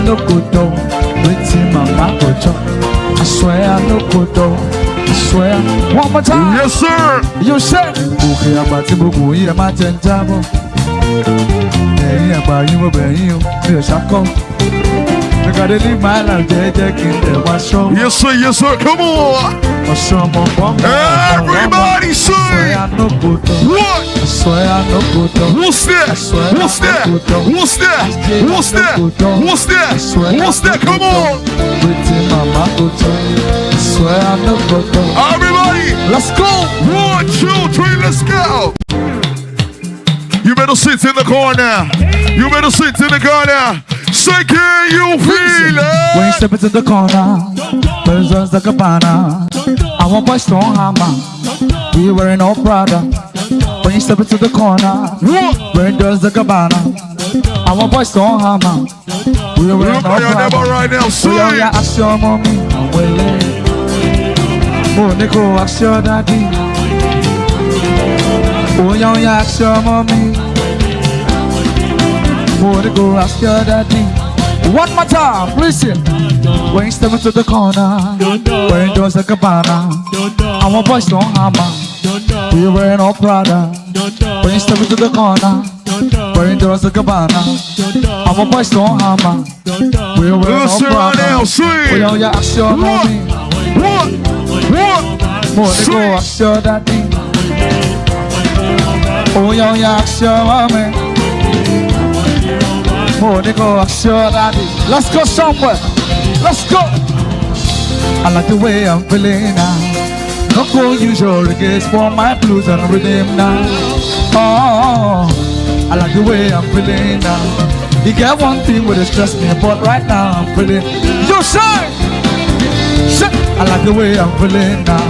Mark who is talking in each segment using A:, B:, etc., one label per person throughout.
A: no good though. Waiting mama go chop. I swear no good though. I swear. One more time.
B: Yes, sir.
A: You said. Okay, I'm about to go. Yeah, my tentable. Hey, about you, baby. You shako. I gotta live my life, JJ, in the one show.
B: Yes, sir. Yes, sir. Come on. Everybody say. What?
A: I swear I no good though.
B: What's that? What's that? What's that? What's that? What's that? What's that? Come on.
A: I swear I no good though.
B: Everybody,
A: let's go.
B: 1, 2, 3, let's go. You better sit in the corner. You better sit in the corner. Say, can you feel it?
A: When you step into the corner, there's just like a banner. I want my strong hammer. We wearing all Prada. When you step into the corner, wearing just like a banner. I want my strong hammer. We wearing all Prada.
B: Right now,
A: so yeah, ask your mommy. Oh, Nico, ask your daddy. Oh, yeah, ask your mommy. Oh, Nico, ask your daddy. One more time, listen. When you step into the corner, wearing just like a banner. I want boys strong hammer. We wearing all Prada. When you step into the corner, wearing just like a banner. I want boys strong hammer. We wearing all Prada. Oh, yeah, ask your mommy.
B: What?
A: Oh, they go ask your daddy. Oh, yeah, ask your mommy. Oh, they go ask your daddy. Let's go somewhere. Let's go. I like the way I'm feeling now. Don't go use your regrets for my blues and rhythm now. Oh, I like the way I'm feeling now. You get one thing where they stress me, but right now I'm feeling. You say, I like the way I'm feeling now.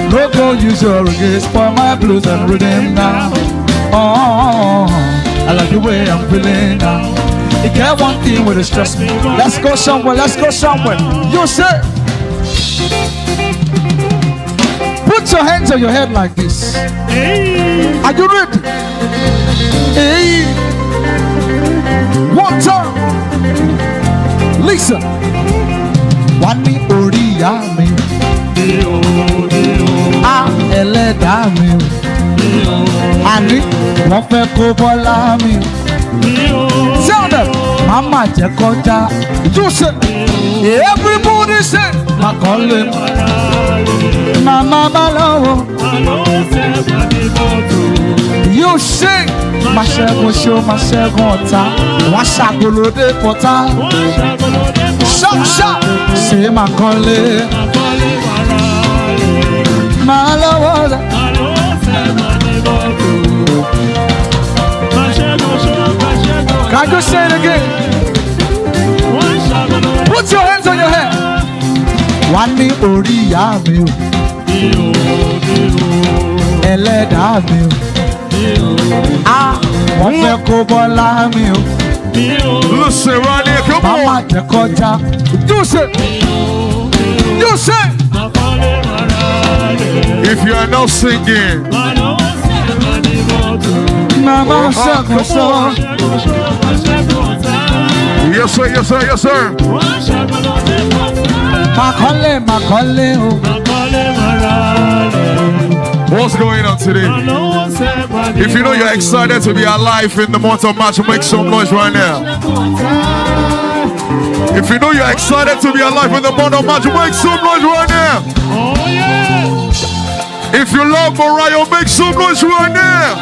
A: Don't go use your regrets for my blues and rhythm now. Oh, I like the way I'm feeling now. You get one thing where they stress me. Let's go somewhere, let's go somewhere. You say, put your hands on your head like this. Are you ready? Hey. One time. Listen. One me oriya me. Ah, ẹlẹ́dàá mi. Àní wọ́n fẹ́ kó bọ́lá mi. Tell them, Mama Jekoja. You say, everybody say, Makole, Mama Balawo. You say, Mashego show, Mashego ota, Washagolo de pota. Shop, say Makole, Malawo. Can you say it again? Put your hands on your head. One me oriya mi o, ẹlẹ́dàá mi o. Ah, wọ́n fẹ́ kó bọ́lá mi o.
B: Listen right here, come on.
A: Mama Jekoja. You say.
B: If you are not singing,
A: Mama Shako.
B: Yes, sir, yes, sir, yes, sir.
A: Makole, oh.
B: What's going on today? If you know you're excited to be alive in the month of March, make some noise right now. If you know you're excited to be alive in the month of March, make some noise right now.
C: Oh, yeah.
B: If you love Morayo, make some noise right now.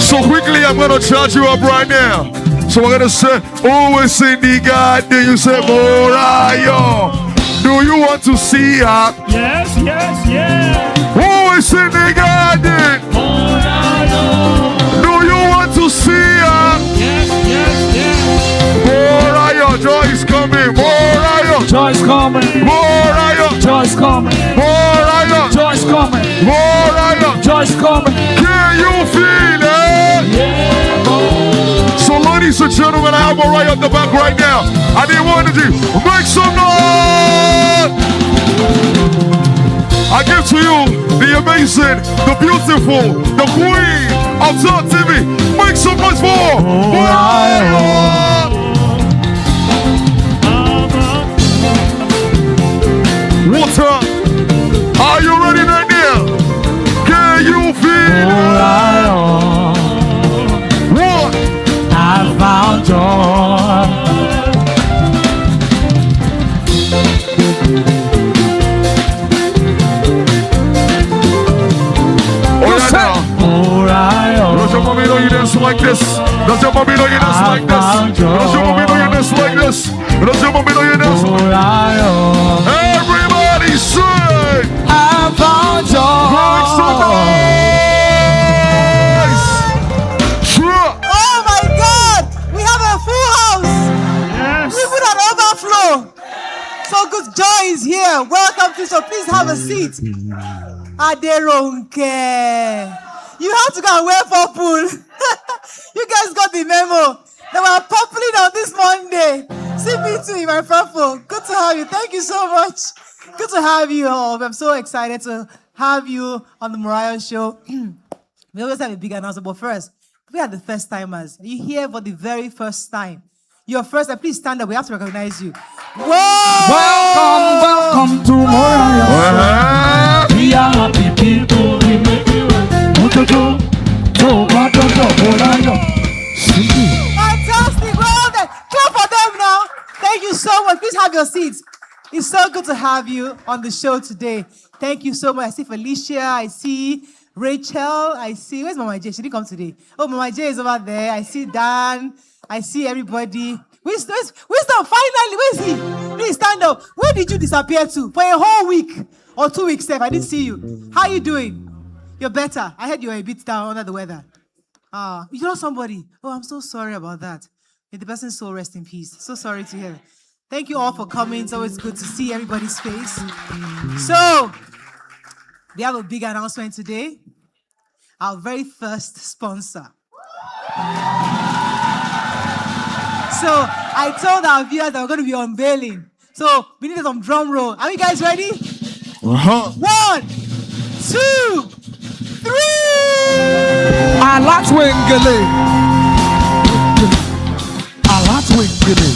B: So quickly, I'm going to charge you up right now. So we're going to say, always in the garden, you say, Morayo. Do you want to see her?
C: Yes, yes, yes.
B: Always in the garden.
C: Morayo.
B: Do you want to see her?
C: Yes, yes, yes.
B: Morayo, joy is coming. Morayo.
A: Joy is coming.
B: Morayo.
A: Joy is coming.
B: Morayo.
A: Joy is coming.
B: Morayo.
A: Joy is coming.
B: Can you feel it?
A: Yeah.
B: So ladies and gentlemen, I have Morayo at the back right now. I need one of you. Make some noise. I give to you the amazing, the beautiful, the queen of Talk TV. Make some noise for Morayo.
A: found joy.
B: Let's jump up in your nest like this. Let's jump up in your nest.
A: Morayo,
B: Everybody sing.
A: I found joy.
B: Make some noise. Sure.
D: Oh my God! We have a full house.
C: Yes.
D: We put an overflow. So good joy is here. Welcome to. So please have a seat. Aderonke. You have to go and wear purple. You guys got the memo. They were purpling on this Monday. See me too in my purple. Good to have you. Thank you so much. Good to have you all. I'm so excited to have you on the Morayo Show. We always have a big announcement, but first, we are the first timers. You here for the very first time. You're first, and please stand up. We have to recognize you. Whoa!
A: Welcome to Morayo. We are happy people. We make you Morayo.
D: Fantastic. Well done. Clap for them now. Thank you so much. Please have your seats. It's so good to have you on the show today. Thank you so much. I see Felicia. I see Rachel. I see, where's Mama J? She didn't come today. Oh, Mama J is over there. I see Dan. I see everybody. Wisdom, finally, where is he? Please stand up. Where did you disappear to? For a whole week or 2 weeks, Steph. I didn't see you. How are you doing? You're better. I heard you were a bit down under the weather. You know somebody. Oh, I'm so sorry about that. May the person's soul rest in peace. So sorry to hear. Thank you all for coming. It's always good to see everybody's face. So, we have a big announcement today. Our very first sponsor. So, I told our viewers that we're going to be unveiling. So, we need some drum roll. Are you guys ready? 1, 2, 3.
A: Alatwingele. Alatwingele.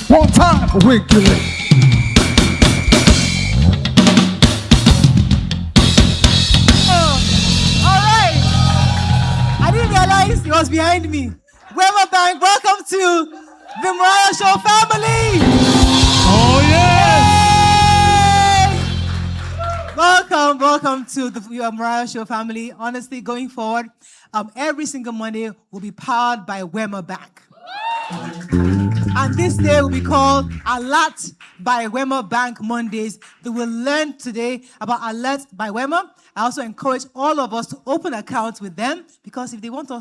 A: One time, wingele.
D: All right. I didn't realize he was behind me. Wema Bank, welcome to the Morayo Show family.
C: Oh, yes.
D: Welcome to the Morayo Show family. Honestly, going forward, every single Monday will be powered by Wema Bank. And this day will be called Alert by Wema Bank Mondays. That we'll learn today about Alert by Wema. I also encourage all of us to open accounts with them, because if they want them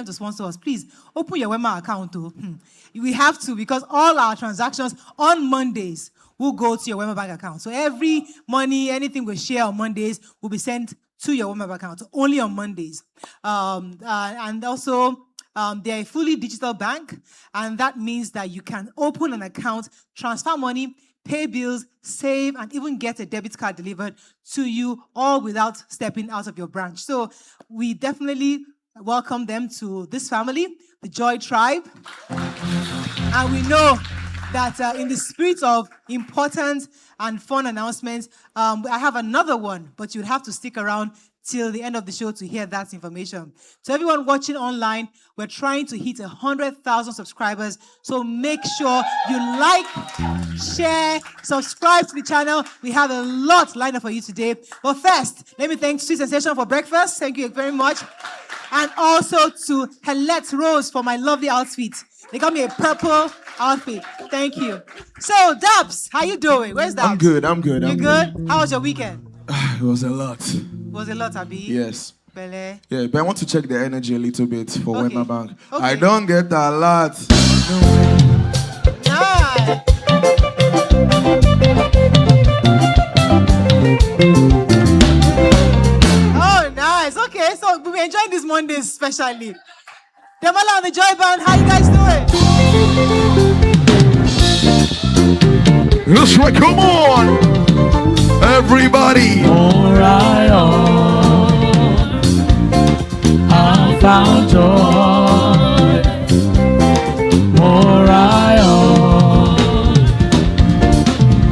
D: to sponsor us, please open your Wema account too. We have to, because all our transactions on Mondays will go to your Wema Bank account. So every money, anything we share on Mondays will be sent to your Wema Bank account, only on Mondays. And also, they're a fully digital bank, and that means that you can open an account, transfer money, pay bills, save, and even get a debit card delivered to you, all without stepping out of your branch. So we definitely welcome them to this family, the Joy Tribe. And we know that in the spirit of important and fun announcements, I have another one, but you'd have to stick around till the end of the show to hear that information. So everyone watching online, we're trying to hit 100,000 subscribers. So make sure you like, share, subscribe to the channel. We have a lot lined up for you today. But first, let me thank Sweet Sensation for breakfast. Thank you very much. And also to Helette Rose for my lovely outfit. They got me a purple outfit. Thank you. So, Dabs, how you doing? Where's Dabs?
B: I'm good.
D: You good? How was your weekend?
B: It was a lot.
D: Was a lot, Abi?
B: Yes.
D: Bele.
B: Yeah, but I want to check the energy a little bit for
D: Okay.
B: Wema Bank.
D: Okay.
B: I don't get a lot.
D: Nice. Oh, nice. Okay, so we'll be enjoying this Monday especially. Demola and the Joy Band, how you guys doing?
B: That's right, come on! Everybody!
A: Morayo, I found joy. Morayo,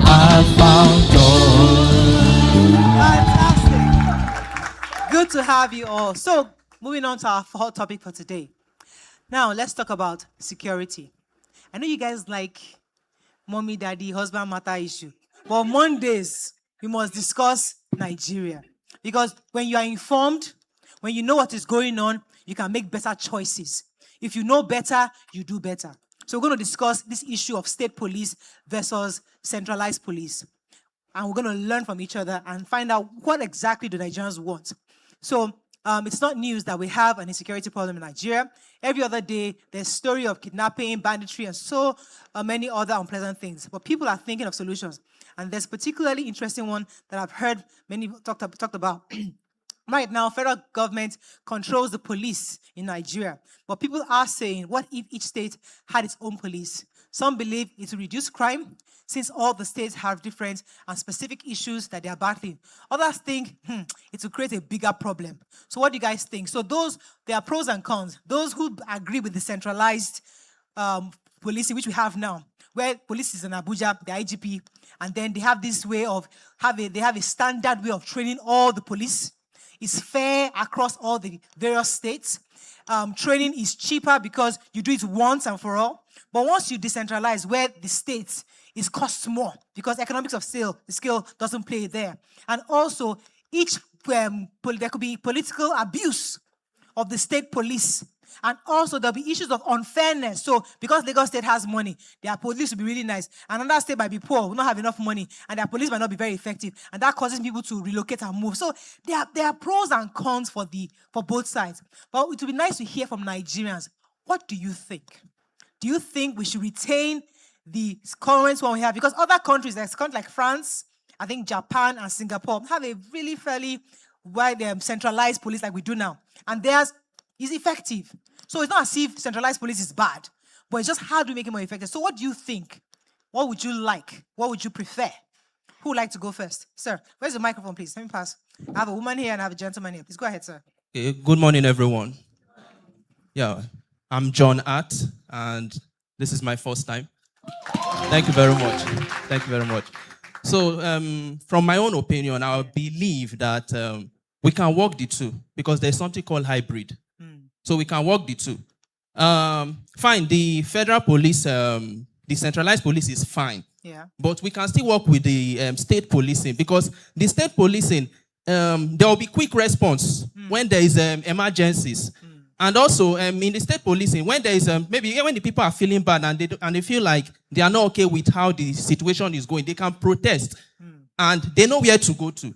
A: I found
D: Fantastic. Good to have you all. So, moving on to our hot topic for today. Now, let's talk about security. I know you guys like mommy, daddy, husband matter issue. But Mondays, we must discuss Nigeria. Because when you are informed, when you know what is going on, you can make better choices. If you know better, you do better. So we're going to discuss this issue of state police versus centralized police. And we're going to learn from each other and find out what exactly do Nigerians want. So it's not news that we have an insecurity problem in Nigeria. Every other day, there's a story of kidnapping, banditry, and so many other unpleasant things. But people are thinking of solutions. And there's a particularly interesting one that I've heard many talked about. Right now, federal government controls the police in Nigeria. But people are saying, what if each state had its own police? Some believe it will reduce crime, since all the states have different and specific issues that they are battling. Others think it will create a bigger problem. So what do you guys think? So there are pros and cons. Those who agree with the centralized policing, which we have now, where police is in Abuja, the IGP, and then they have this way of, they have a standard way of training all the police. It's fair across all the various states. Training is cheaper because you do it once and for all. But once you decentralize where the states, it costs more because economics of scale doesn't play there. And also, there could be political abuse of the state police. And also, there'll be issues of unfairness. So, because Lagos State has money, their police will be really nice. And another state might be poor, will not have enough money, and their police might not be very effective. And that causes people to relocate and move. So, there are pros and cons for both sides. But it would be nice to hear from Nigerians. What do you think? Do you think we should retain the current one we have? Because other countries, like France, I think Japan and Singapore, have a really fairly wide centralized police like we do now. And theirs is effective. So it's not as if centralized police is bad, but it's just how do we make it more effective? So what do you think? What would you like? What would you prefer? Who would like to go first? Sir, where's the microphone, please? Let me pass. I have a woman here and I have a gentleman here. Please go ahead, sir.
E: Good morning, everyone. Yeah, I'm John At, and this is my first time. Thank you very much. Thank you very much. So, from my own opinion, I believe that we can work the two because there's something called hybrid. So we can work the two. Fine, the federal police, the centralized police is fine.
D: Yeah.
E: But we can still work with the state policing because the state policing, there will be quick response when there is emergencies. And also, in the state policing, when there is maybe when the people are feeling bad and they feel like they are not okay with how the situation is going, they can protest and they know where to go to.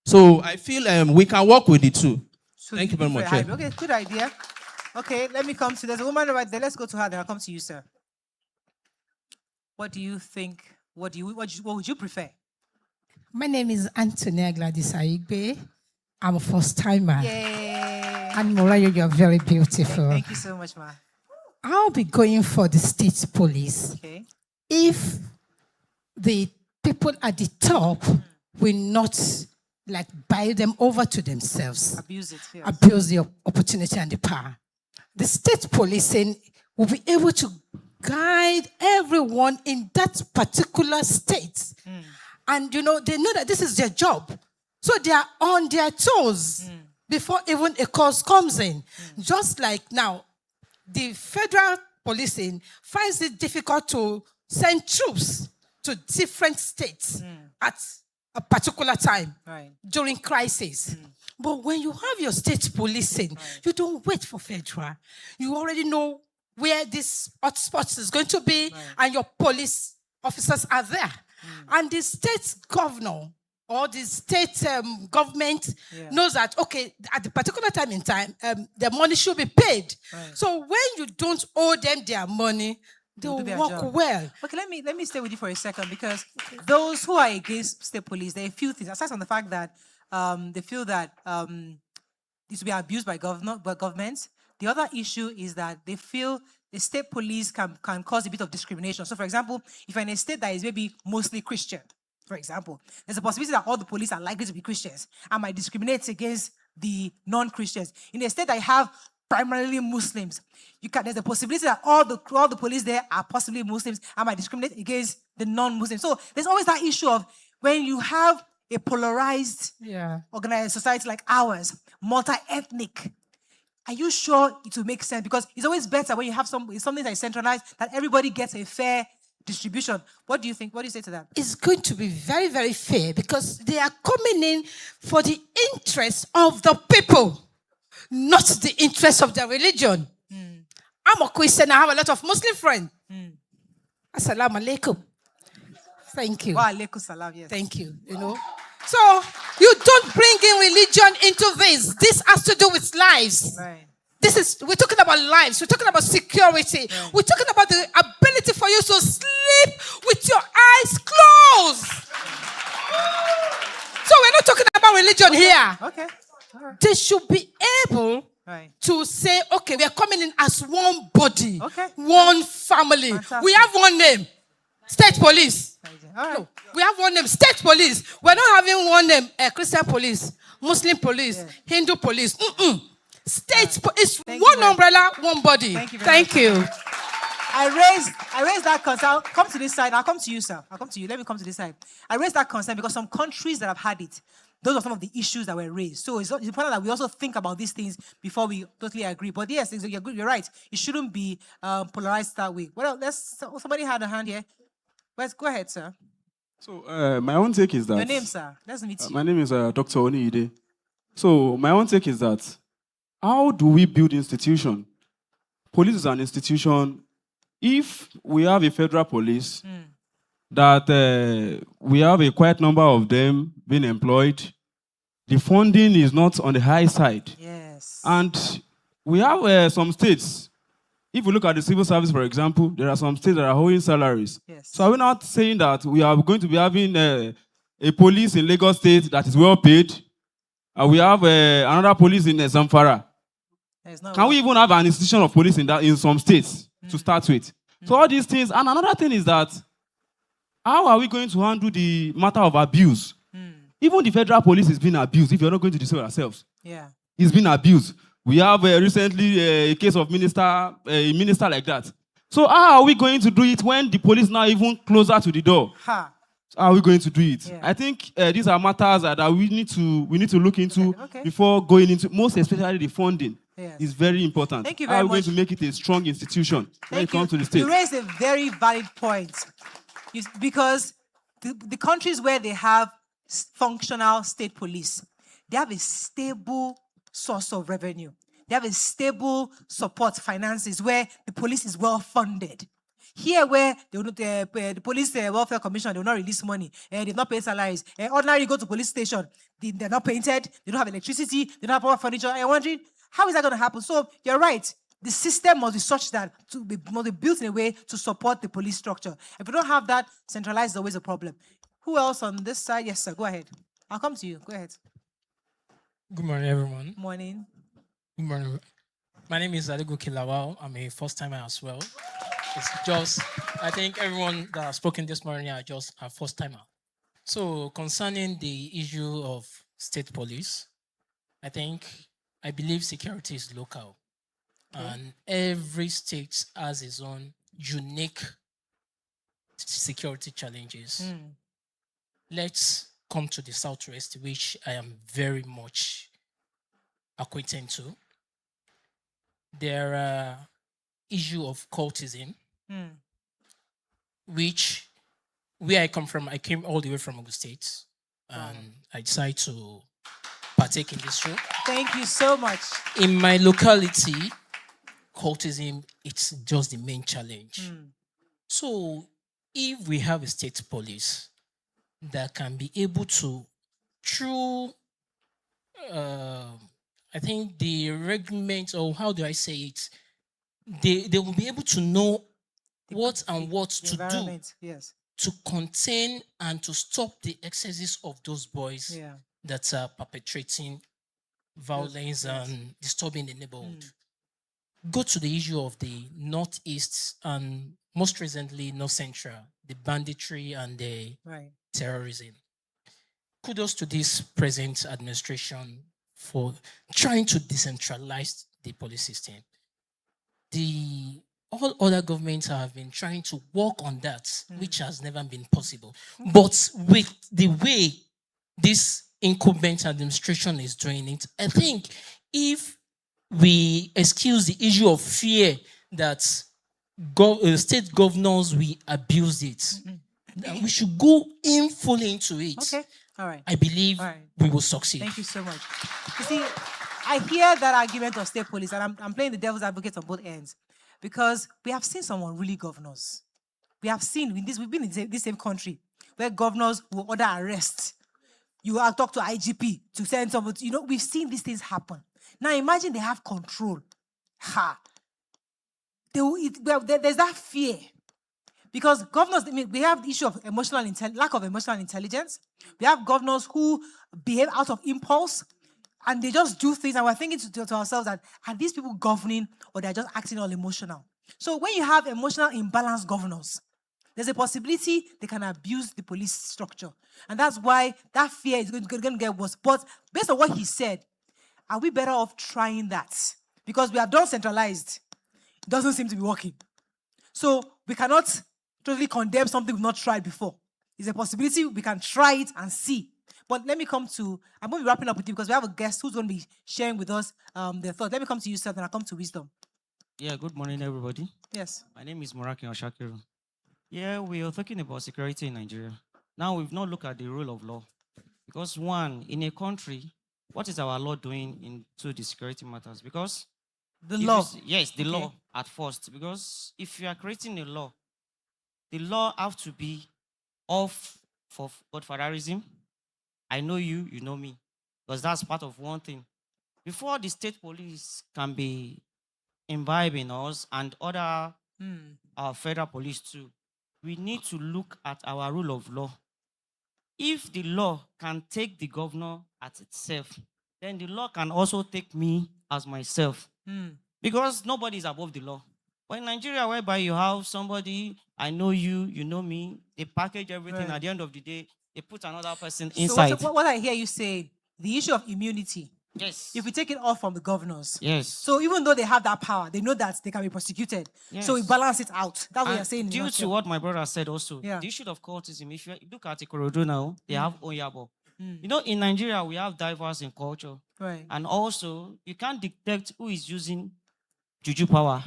E: So I feel we can work with the two. So thank you very much.
D: Okay, good idea. Okay, let me come to, there's a woman right there. Let's go to her, then I'll come to you, sir. What do you think? What would you prefer?
F: My name is Antonia Gladys Aigbe. I'm a first-timer.
D: Yay!
F: And Morayo, you're very beautiful.
D: Thank you so much, ma.
F: I'll be going for the state police.
D: Okay.
F: If the people at the top will not buy them over to themselves.
D: Abuse it. Yes.
F: Abuse the opportunity and the power. The state policing will be able to guide everyone in that particular state. And, they know that this is their job. So they are on their toes before even a cause comes in. Just like now, the federal policing finds it difficult to send troops to different states at a particular time during crisis. But when you have your state policing, you don't wait for federal. You already know where this hotspot is going to be, and your police officers are there. And the state governor or the state government knows that, okay, at the particular time in time, their money should be paid. So when you don't owe them their money, they'll work well. Okay,
D: let me stay with you for a second, because those who are against state police, there are a few things. Aside from the fact that they feel that this will be abused by governments, the other issue is that they feel the state police can cause a bit of discrimination. So, for example, if you're in a state that is maybe mostly Christian, for example, there's a possibility that all the police are likely to be Christians and might discriminate against the non-Christians. In a state that you have primarily Muslims, there's a possibility that all the police there are possibly Muslims and might discriminate against the non-Muslims. So there's always that issue of when you have a polarized organized society like ours, multi-ethnic, are you sure it will make sense? Because it's always better when you have something that is centralized, that everybody gets a fair distribution. What do you think? What do you say to that?
F: It's going to be very, very fair because they are coming in for the interest of the people, not the interest of their religion. I'm a Christian. I have a lot of Muslim friends. Assalamu alaikum. Thank you.
D: Wa alaikum salam, yes.
F: Thank you. So you don't bring in religion into this. This has to do with lives.
D: Right.
F: We're talking about lives. We're talking about security.
D: Right.
F: We're talking about the ability for you to sleep with your eyes closed. So we're not talking about religion here.
D: Okay. All right.
F: They should be able
D: Right.
F: to say, okay, we are coming in as one body,
D: Okay.
F: one family.
D: Fantastic.
F: We have one name, State Police.
D: All right.
F: No, we have one name, State Police. We're not having one name, Christian Police, Muslim Police,
D: Yeah.
F: Hindu Police. State Police,
D: Thank
F: one
D: you very-
F: umbrella, one body.
D: Thank you very much.
F: you.
D: I raised that concern. I'll come to this side. I'll come to you, sir. I'll come to you. Let me come to this side. I raised that concern because some countries that have had it, those are some of the issues that were raised. So it's important that we also think about these things before we totally agree. But yes, you're good. You're right. It shouldn't be polarized that way. Well, somebody had a hand here. Go ahead, sir.
G: So my own take is that...
D: Your name, sir. Let's meet you.
G: My name is Dr. Oniide. So my own take is that how do we build institution? Police is an institution. If we have a federal police, that we have a quite number of them being employed, the funding is not on the high side.
D: Yes.
G: And we have some states. If you look at the civil service, for example, there are some states that are holding salaries.
D: Yes.
G: So are we not saying that we are going to be having a police in Lagos State that is well paid? We have another police in Zamfara. Can we even have an institution of police in some states to start with? So all these things, and another thing is that how are we going to handle the matter of abuse? Even the federal police is being abused. If you're not going to deceive ourselves,
D: Yeah.
G: it's been abused. We have recently a case of a minister like that. So how are we going to do it when the police now even closer to the door?
D: Ha.
G: How are we going to do it?
D: Yeah.
G: I think these are matters that we need to look into
D: Okay.
G: before going into, most especially the funding.
D: Yes.
G: Is very important.
D: Thank you
G: How
D: very
G: are we going
D: much.
G: to make it a strong institution when it
D: Thank you.
G: comes to the state?
D: You raised a very valid point. Because the countries where they have functional state police, they have a stable source of revenue. They have a stable support finances where the police is well funded. Here, where the police welfare commission, they will not release money, and they've not paid salaries. Ordinarily, you go to police station, they're not painted, they don't have electricity, they don't have proper furniture. And you're wondering, how is that going to happen? So you're right. The system must be such that must be built in a way to support the police structure. If we don't have that, centralized is always a problem. Who else on this side? Yes, sir. Go ahead. I'll come to you. Go ahead.
H: Good morning, everyone.
D: Morning.
H: Good morning. My name is Adigo Kilawal. I'm a first-timer as well. It's just, I think everyone that has spoken this morning are just a first-timer. So concerning the issue of state police, I believe security is local. Okay. And every state has its own unique security challenges. Let's come to the Southwest, which I am very much acquainted to. There are issue of cultism, which where I come from, I came all the way from Ogun State, and I decided to partake in this show.
D: Thank you so much.
H: In my locality, cultism, it's just the main challenge. So if we have a state police that can be able to, through, I think the regulations, or how do I say it, they will be able to know what to do
D: yes,
H: to contain and to stop the excesses of those boys that are perpetrating violence and disturbing the neighborhood. Go to the issue of the Northeast and most recently North Central, the banditry and the terrorism. Kudos to this present administration for trying to decentralize the police system. All other governments have been trying to work on that, which has never been possible. But with the way this incumbent administration is doing it, I think if we excuse the issue of fear that state governors will abuse it, we should go in fully into it.
D: Okay, all right.
H: I believe we will succeed.
D: Thank you so much. You see, I hear that argument of state police, and I'm playing the devil's advocate on both ends. because we have seen some unruly governors. We've been in this same country where governors will order arrest. You have talked to IGP to send someone. We've seen these things happen. Now imagine they have control. There's that fear. Because governors, we have the issue of lack of emotional intelligence. We have governors who behave out of impulse and they just do things. And we're thinking to ourselves that, are these people governing or they're just acting all emotional? So when you have emotional imbalanced governors, there's a possibility they can abuse the police structure. And that's why that fear is going to get worse. But based on what he said, are we better off trying that? Because we have done centralized. It doesn't seem to be working. So we cannot totally condemn something we've not tried before. It's a possibility we can try it and see. But I'm going to be wrapping up with you because we have a guest who's going to be sharing with us their thoughts. Let me come to you, sir, then I'll come to Wisdom.
I: Yeah, good morning, everybody.
D: Yes.
I: My name is Morayo Show. Yeah, we are talking about security in Nigeria. Now, we've not looked at the rule of law. Because one, in a country, what is our law doing into the security matters? Because
D: the law.
I: Yes, the law at first. Because if you are creating a law, the law have to be off for godfatherism. I know you, you know me. Because that's part of one thing. Before the state police can be imbibing us and other our federal police too, we need to look at our rule of law. If the law can take the governor at itself, then the law can also take me as myself. Because nobody is above the law. But in Nigeria, whereby you have somebody, I know you, you know me, they package everything. At the end of the day, they put another person inside.
D: So what I hear you say, the issue of immunity.
I: Yes.
D: If we take it off from the governors.
I: Yes.
D: So even though they have that power, they know that they can be prosecuted.
I: Yes.
D: So we balance it out. That's what you're saying.
I: Due to what my brother said also,
D: the
I: issue of cultism, if you look at Ikorodu now, they have Oyabo. You know, in Nigeria, we have diverse in culture.
D: Right.
I: And also, you can't detect who is using juju power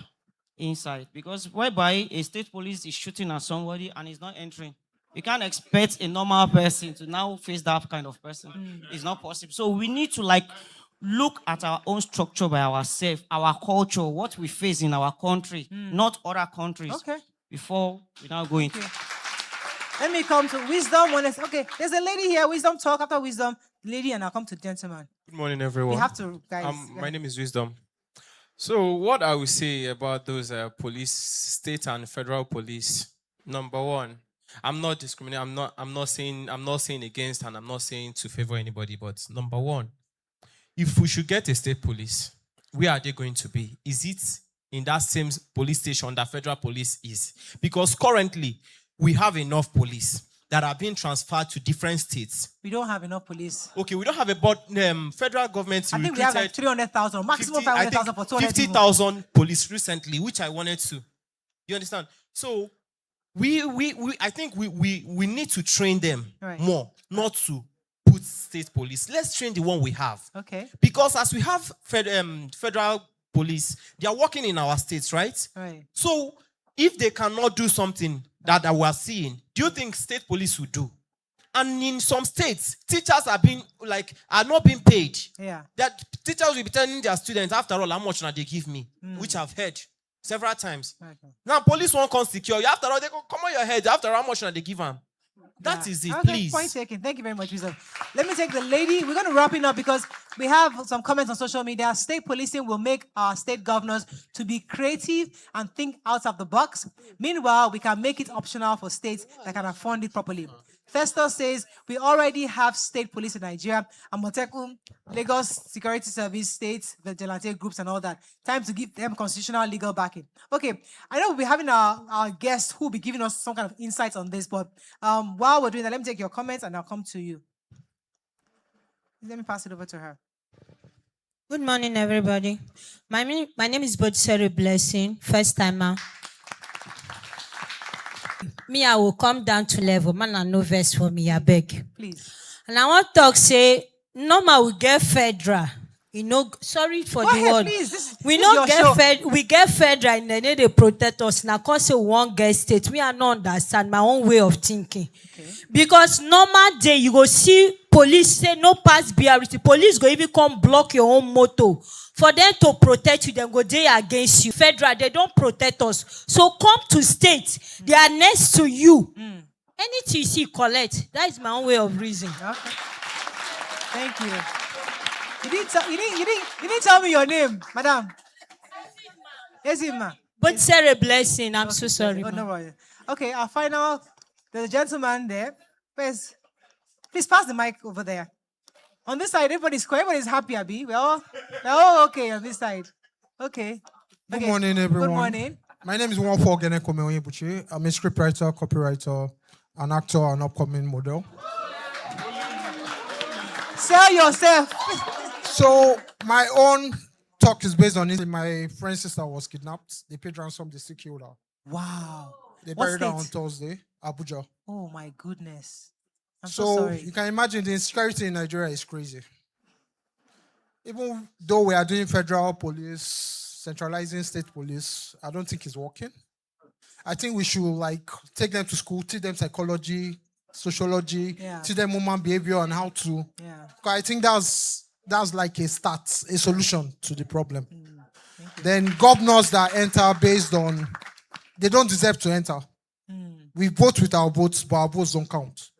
I: inside. Because whereby a state police is shooting at somebody and is not entering, you can't expect a normal person to now face that kind of person. It's not possible. So we need to look at our own structure by ourselves, our culture, what we face in our country, not other countries.
D: Okay.
I: Before we now go into.
D: Let me come to Wisdom. There's a lady here. Wisdom talk after Wisdom. Lady, and I'll come to gentleman.
J: Good morning, everyone.
D: We have to, guys.
J: My name is Wisdom. So what I will say about those police, state and federal police, number one, I'm not discriminating. I'm not saying against, and I'm not saying to favor anybody. But number one, if we should get a state police, where are they going to be? Is it in that same police station that federal police is? Because currently we have enough police that are being transferred to different states.
D: We don't have enough police.
J: Okay, we don't have federal government.
D: I think we have 300,000, maximum 500,000 for 200
J: 50,000 police recently, which I wanted to. You understand? So I think we need to train them more, not to put state police. Let's train the one we have.
D: Okay.
J: Because as we have federal police, they are working in our states, right?
D: Right.
J: So if they cannot do something that we are seeing, do you think state police will do? And in some states, teachers are not being paid.
D: Yeah.
J: That teachers will be telling their students, after all, how much now they give me, which I've heard several times.
D: Okay.
J: Now police won't come secure you. After all, they go come on your head. After how much now they give them? That is it, please.
D: Point taken. Thank you very much, Wisdom. Let me take the lady. We're going to wrap it up because we have some comments on social media. State policing will make our state governors to be creative and think out of the box. Meanwhile, we can make it optional for states that can afford it properly. Festus says, we already have state police in Nigeria, Amotekun, Lagos Security Service, state vigilante groups and all that. Time to give them constitutional legal backing. Okay, I know we'll be having our guests who will be giving us some kind of insights on this, but while we're doing that, let me take your comments and I'll come to you. Let me pass it over to her.
K: Good morning, everybody. My name is Bodiseri Blessing, first timer. Me, I will come down to level. Man, no verse for me, I beg.
D: Please.
K: And I want to talk, say, normal, we get federal. Sorry for the word.
D: Please.
K: We get federal and then they protect us. Now, because we won't get state, we are not understand my own way of thinking. Okay. Because normal day, you go see police say no pass BRT, police go even come block your own motor. For them to protect you, then go dey against you. Federal, they don't protect us. So come to state, they are next to you. Anything you see, collect. That is my own way of reasoning.
D: Okay. Thank you. You didn't tell me your name, madam. Yes, ma.
K: But Sarah Blessing, I'm so sorry.
D: Oh, no worry. Okay, our final, there's a gentleman there. Please pass the mic over there. On this side, everybody's happy, Abi. We're all okay on this side. Okay.
L: Good morning, everyone.
D: Good morning.
L: My name is Wonfo Genekome Onyebuchi. I'm a scriptwriter, copywriter, an actor, an upcoming model.
D: Sell yourself.
L: So my own talk is based on it. My friend's sister was kidnapped. They paid ransom, they still killed her.
D: Wow.
L: They buried her on Thursday, Abuja.
D: Oh my goodness. I'm so
L: So
D: sorry.
L: you can imagine the insecurity in Nigeria is crazy. Even though we are doing federal police, centralizing state police, I don't think it's working. I think we should take them to school, teach them psychology, sociology, teach them human behavior and how to.
D: Yeah.
L: I think that's like a start, a solution to the problem. Then governors that enter based on, they don't deserve to enter. We vote with our votes, but our votes don't count.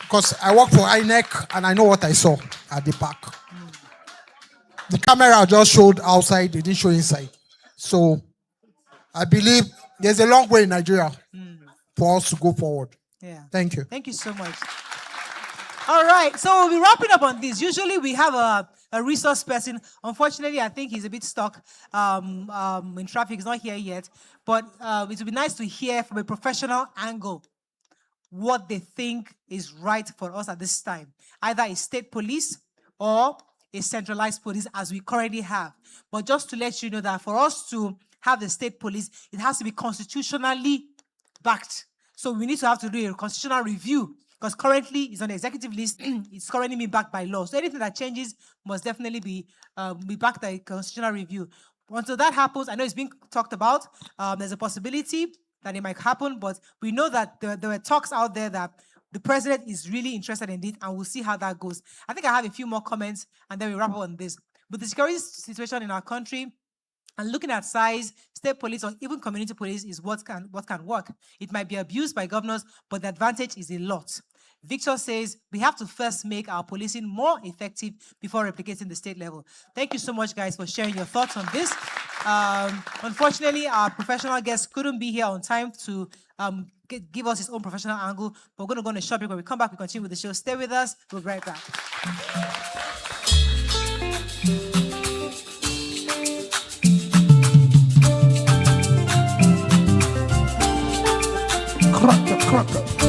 L: Because I work for INEC and I know what I saw at the park. The camera just showed outside, they didn't show inside. So I believe there's a long way in Nigeria for us to go forward.
D: Yeah.
L: Thank you.
D: Thank you so much. All right, so we'll be wrapping up on this. Usually we have a resource person. Unfortunately, I think he's a bit stuck in traffic. He's not here yet. But it would be nice to hear from a professional angle what they think is right for us at this time. Either a state police or a centralized police as we currently have. But just to let you know that for us to have the state police, it has to be constitutionally backed. So we need to have to do a constitutional review because currently it's on the executive list. It's currently being backed by law. So anything that changes must definitely be backed by a constitutional review. Until that happens, I know it's being talked about. There's a possibility that it might happen, but we know that there were talks out there that the president is really interested in it, and we'll see how that goes. I think I have a few more comments, and then we wrap up on this. But the security situation in our country, and looking at size, state police or even community police is what can work. It might be abused by governors, but the advantage is a lot. Victor says we have to first make our policing more effective before replicating the state level. Thank you so much, guys, for sharing your thoughts on this. Unfortunately, our professional guest couldn't be here on time to give us his own professional angle. But we're going to go on a short break. When we come back, we continue with the show. Stay with us. We'll be right back.
A: Cracker.